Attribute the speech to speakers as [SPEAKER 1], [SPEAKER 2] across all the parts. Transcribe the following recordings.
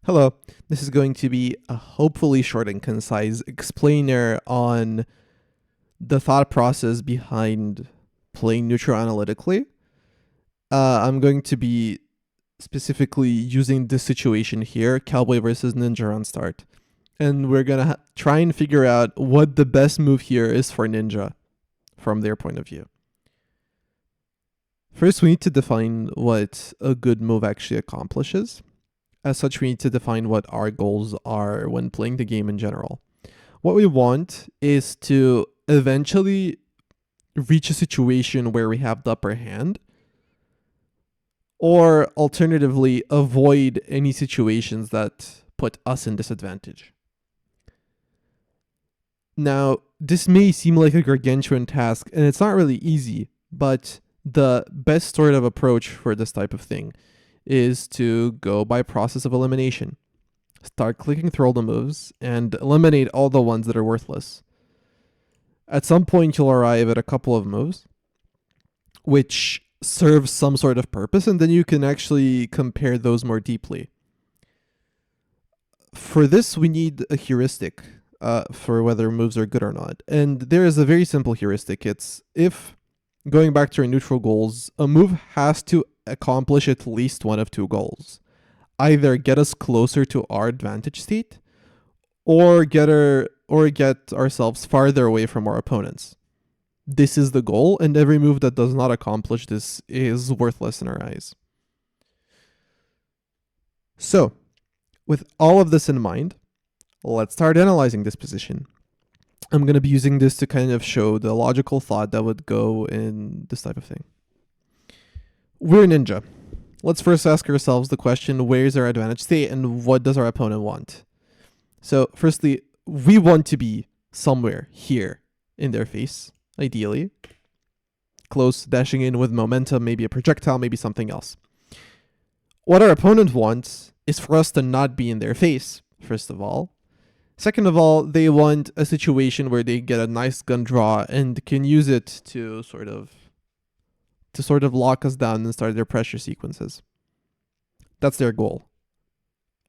[SPEAKER 1] Hello, this is going to be a hopefully short and concise explainer on the thought process behind playing neutral analytically. I'm going to be specifically using this situation here, Cowboy versus Ninja on start. And we're going to try and figure out what the best move here is for Ninja from their point of view. First, we need to define what a good move actually accomplishes. As such, we need to define what our goals are when playing the game in general. What we want is to eventually reach a situation where we have the upper hand, or alternatively, avoid any situations that put us in disadvantage. Now, this may seem like a gargantuan task, and it's not really easy, but the best sort of approach for this type of thing is to go by process of elimination. Start clicking through all the moves and eliminate all the ones that are worthless. At some point, you'll arrive at a couple of moves which serve some sort of purpose, and then you can actually compare those more deeply. For this, we need a heuristic for whether moves are good or not. And there is a very simple heuristic. It's if, going back to our neutral goals, a move has to accomplish at least one of two goals. Either get us closer to our advantage state, or get ourselves farther away from our opponents. This is the goal, and every move that does not accomplish this is worthless in our eyes. So, with all of this in mind, let's start analyzing this position. I'm going to be using this to kind of show the logical thought that would go in this type of thing. We're Ninja. Let's first ask ourselves the question, where's our advantage state and what does our opponent want? So firstly, we want to be somewhere here in their face, ideally. Close, dashing in with momentum, maybe a projectile, maybe something else. What our opponent wants is for us to not be in their face, first of all. Second of all, they want a situation where they get a nice gun draw and can use it to sort of lock us down and start their pressure sequences. That's their goal.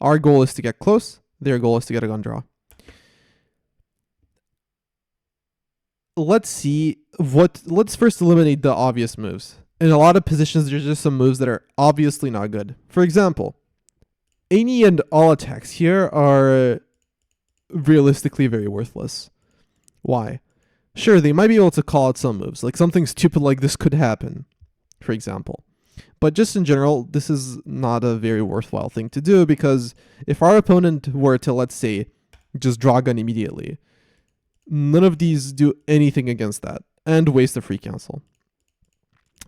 [SPEAKER 1] Our goal is to get close. Their goal is to get a gun draw. Let's first eliminate the obvious moves. In a lot of positions, there's just some moves that are obviously not good. For example, any and all attacks here are realistically very worthless. Why? Sure, they might be able to call out some moves, like something stupid like this could happen, for example. But just in general, this is not a very worthwhile thing to do, because if our opponent were to, let's say, just draw a gun immediately, none of these do anything against that, and waste a free cancel.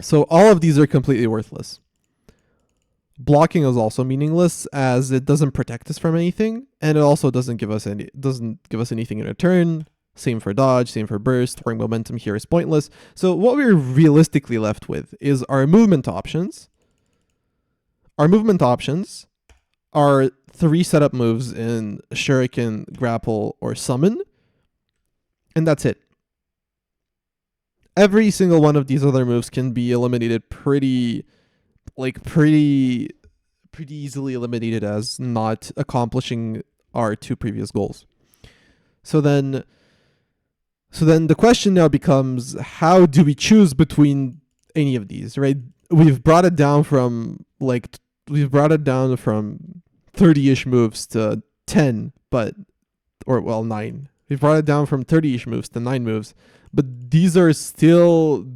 [SPEAKER 1] So all of these are completely worthless. Blocking is also meaningless, as it doesn't protect us from anything, and it also doesn't give us anything in return. Same for dodge, same for burst. Storing momentum here is pointless. So what we're realistically left with is our movement options. Our movement options are 3 setup moves in Shuriken, Grapple, or Summon, and that's it. Every single one of these other moves can be eliminated pretty easily eliminated as not accomplishing our 2 previous goals. So then the question now becomes, how do we choose between any of these, right? We've brought it down from 30-ish moves to 10, 9. We've brought it down from 30-ish moves to 9 moves, but there's still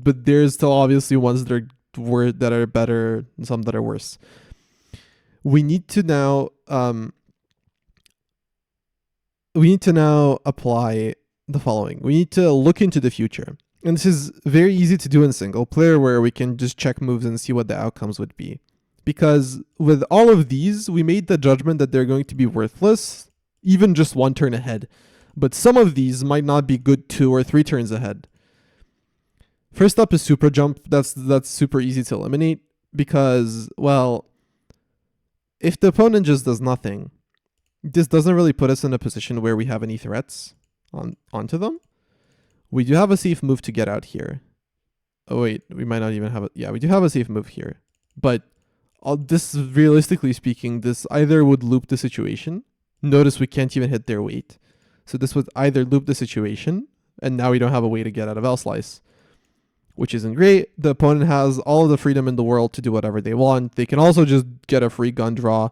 [SPEAKER 1] obviously ones that are better and some that are worse. We need to now apply the following. We need to look into the future. And this is very easy to do in single player, where we can just check moves and see what the outcomes would be. Because with all of these, we made the judgment that they're going to be worthless, even just 1 turn ahead. But some of these might not be good 2 or 3 turns ahead. First up is super jump. That's super easy to eliminate, because, well, if the opponent just does nothing, this doesn't really put us in a position where we have any threats onto them. We do have a safe move to get out here. Oh wait, we might not even have it. Yeah, we do have a safe move here. But this realistically speaking, this either would loop the situation. Notice we can't even hit their weight. So this would either loop the situation, and now we don't have a way to get out of L slice, which isn't great. The opponent has all of the freedom in the world to do whatever they want. They can also just get a free gun draw.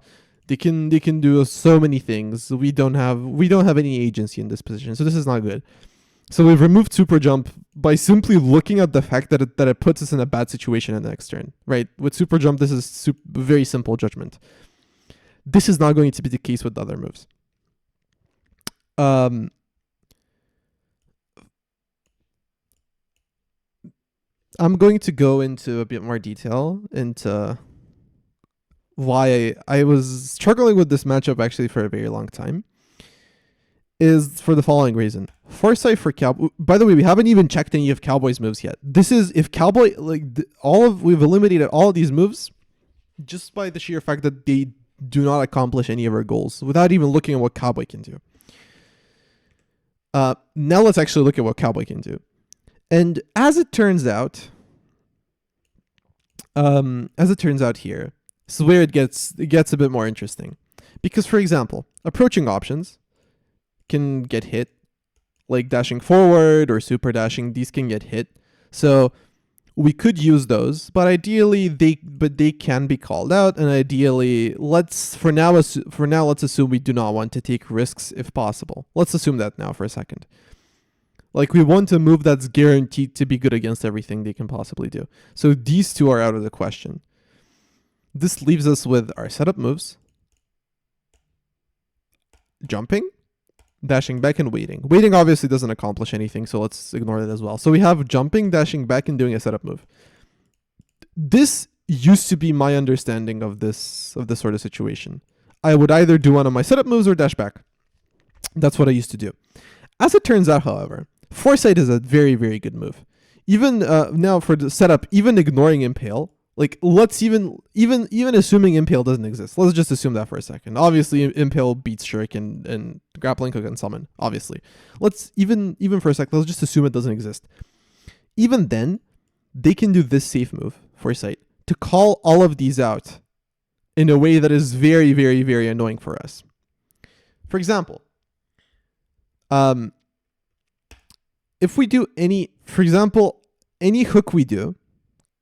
[SPEAKER 1] They can do so many things. We don't have any agency in this position, so this is not good. So we've removed super jump by simply looking at the fact that it puts us in a bad situation in the next turn, right? With super jump, this is very simple judgment. This is not going to be the case with the other moves. I'm going to go into a bit more detail into why I was struggling with this matchup actually for a very long time. Is for the following reason. Foresight for Cowboy. By the way, we haven't even checked any of Cowboy's moves yet. This is if Cowboy we've eliminated all of these moves just by the sheer fact that they do not accomplish any of our goals without even looking at what Cowboy can do. Now let's actually look at what Cowboy can do. And as it turns out here, this is where it gets a bit more interesting. Because for example, approaching options can get hit, like dashing forward or super dashing. These can get hit, so we could use those. But ideally, they can be called out. And ideally, let's assume we do not want to take risks if possible. Let's assume that now for a second. Like we want a move that's guaranteed to be good against everything they can possibly do. So these two are out of the question. This leaves us with our setup moves: jumping, dashing back, and waiting. Waiting obviously doesn't accomplish anything, so let's ignore that as well. So we have jumping, dashing back, and doing a setup move. This used to be my understanding of this sort of situation. I would either do one of my setup moves or dash back. That's what I used to do. As it turns out, however, Foresight is a very, very good move. Even now for the setup, even ignoring Impale, like let's even assuming Impale doesn't exist. Let's just assume that for a second. Obviously, Impale beats Shuriken and Grappling Hook and Summon. Obviously, let's even for a second. Let's just assume it doesn't exist. Even then, they can do this safe move, Foresight, to call all of these out in a way that is very, very, very annoying for us. For example, if we do any hook we do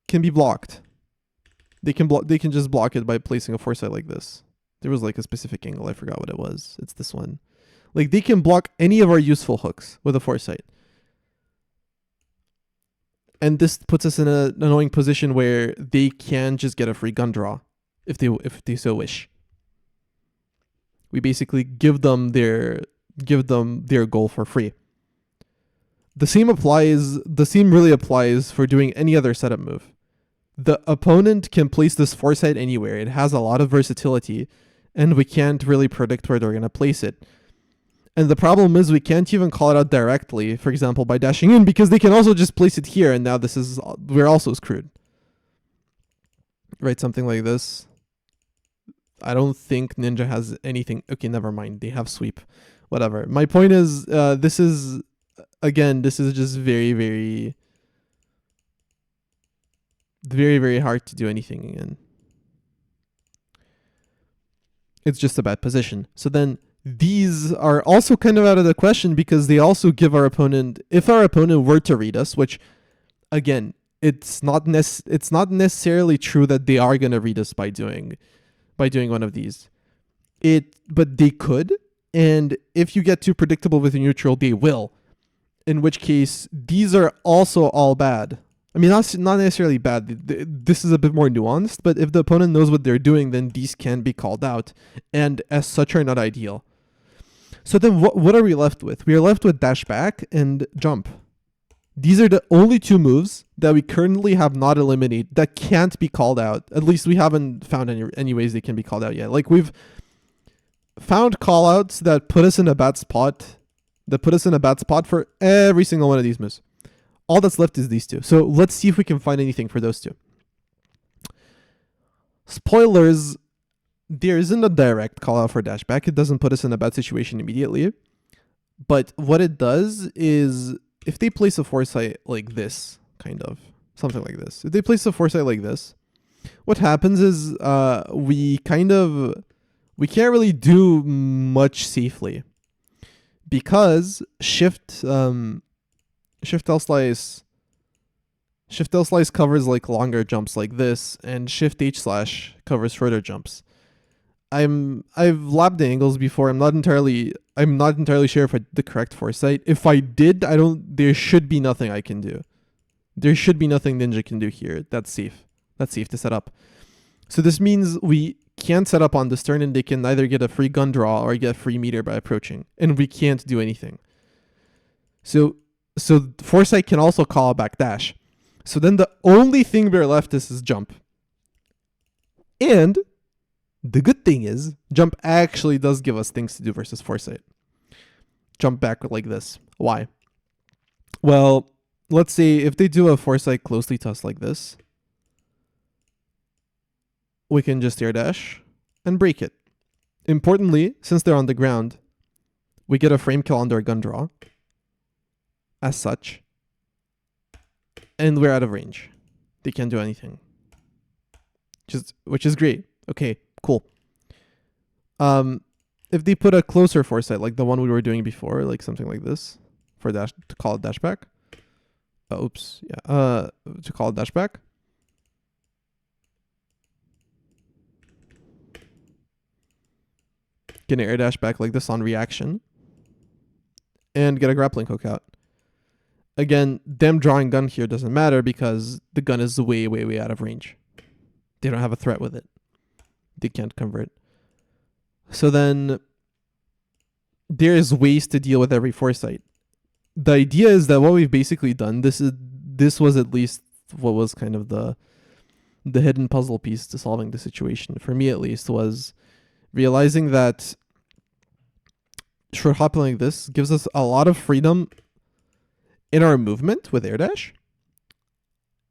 [SPEAKER 1] can be blocked. They can just block it by placing a Foresight like this. There was like a specific angle. I forgot what it was. It's this one. Like they can block any of our useful hooks with a Foresight. And this puts us in an annoying position where they can just get a free gun draw if they so wish. We basically give them their goal for free. The same really applies for doing any other setup move. The opponent can place this Foresight anywhere. It has a lot of versatility, and we can't really predict where they're going to place it. And the problem is we can't even call it out directly, for example, by dashing in, because they can also just place it here, and now we're also screwed. Right, something like this. I don't think Ninja has anything. Okay, never mind. They have sweep. Whatever. My point is, this is just very, very, very, very hard to do anything in. It's just a bad position. So then these are also kind of out of the question because they also give our opponent, if our opponent were to read us, which again, it's not necessarily true that they are going to read us by doing one of these. But they could, and if you get too predictable with a neutral, they will. In which case, these are also all bad. I mean, not necessarily bad. This is a bit more nuanced, but if the opponent knows what they're doing, then these can be called out, and as such are not ideal. So then what are we left with? We are left with dash back and jump. These are the only two moves that we currently have not eliminated that can't be called out. At least we haven't found any ways they can be called out yet. Like we've found callouts that put us in a bad spot. For every single one of these moves. All that's left is these two. So let's see if we can find anything for those two. Spoilers, there isn't a direct call out for dash back. It doesn't put us in a bad situation immediately. But what it does is if they place a Foresight like this, kind of, something like this. If they place a Foresight like this, what happens is we can't really do much safely because shift L slice covers like longer jumps like this, and shift H slash covers shorter jumps. I've lapped the angles before. I'm not entirely sure if I did the correct foresight. If I did, there should be nothing I can do. There should be nothing Ninja can do here. That's safe. That's safe to set up. So this means we can't set up on this turn, and they can either get a free gun draw or get a free meter by approaching, and we can't do anything. So foresight can also call a back dash. So then the only thing we're left is jump. And the good thing is, jump actually does give us things to do versus foresight. Jump back like this. Why? Well, let's say if they do a foresight closely to us like this, we can just air dash and break it. Importantly, since they're on the ground, we get a frame kill on their gun draw as such, and we're out of range. They can't do anything, which is great. Okay, cool. If they put a closer foresight, like the one we were doing before, like something like this, for dash to call it dash back. Oops, yeah. To call it dash back. Get an air dash back like this on reaction, and get a grappling hook out. Again, them drawing gun here doesn't matter because the gun is way, way, way out of range. They don't have a threat with it. They can't convert. So then there's ways to deal with every foresight. The idea is that what we've basically done, this was at least what was kind of the hidden puzzle piece to solving the situation, for me at least, was realizing that short hopping like this gives us a lot of freedom in our movement with air dash.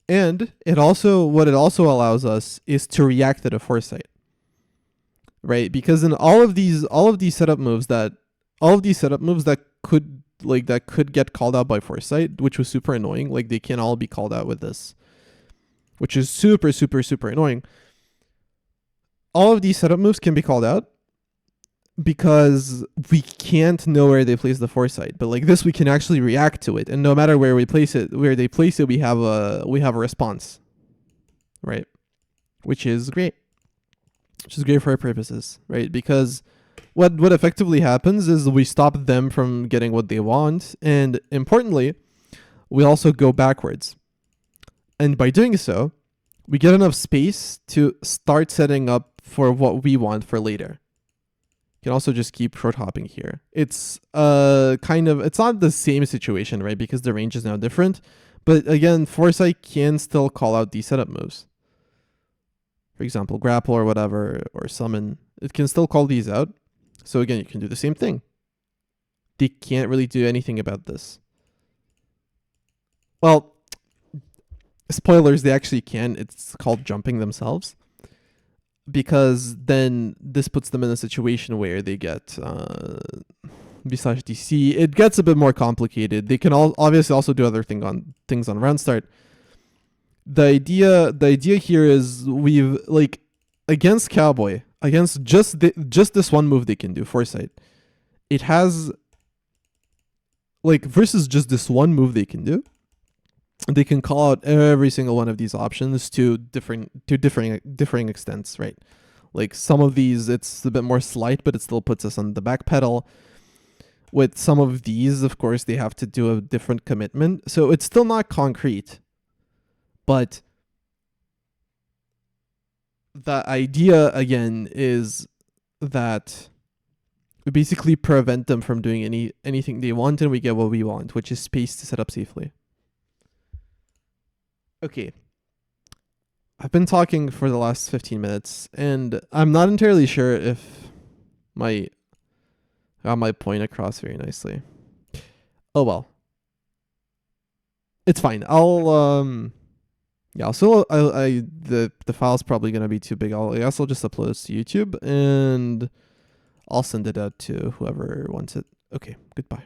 [SPEAKER 1] And what it also allows us is to react to the foresight. Right? Because in all of these setup moves that could get called out by foresight, which was super annoying, like they can all be called out with this, which is super, super, super annoying. All of these setup moves can be called out because we can't know where they place the foresight, but like this we can actually react to it, and no matter where they place it, we have a response, right? Which is great for our purposes, right? Because what effectively happens is we stop them from getting what they want, and importantly, we also go backwards, and by doing so, we get enough space to start setting up for what we want for later. You can also just keep short hopping here. It's it's not the same situation, right? Because the range is now different. But again, foresight can still call out these setup moves. For example, grapple or whatever, or summon. It can still call these out. So again, you can do the same thing. They can't really do anything about this. Well, spoilers, they actually can. It's called jumping themselves. Because then this puts them in a situation where they get Visage DC. It gets a bit more complicated. They can obviously also do other things on round start. The idea here is we've like against Cowboy, against just this one move they can do, foresight. It has like versus just this one move they can do. They can call out every single one of these options to differing extents, right? Like some of these, it's a bit more slight, but it still puts us on the back pedal. With some of these, of course, they have to do a different commitment. So it's still not concrete. But the idea, again, is that we basically prevent them from doing anything they want, and we get what we want, which is space to set up safely. Okay. I've been talking for the last 15 minutes, and I'm not entirely sure if I got my point across very nicely. Oh well. It's fine. The file's probably gonna be too big. I guess I'll just upload this to YouTube, and I'll send it out to whoever wants it. Okay, goodbye.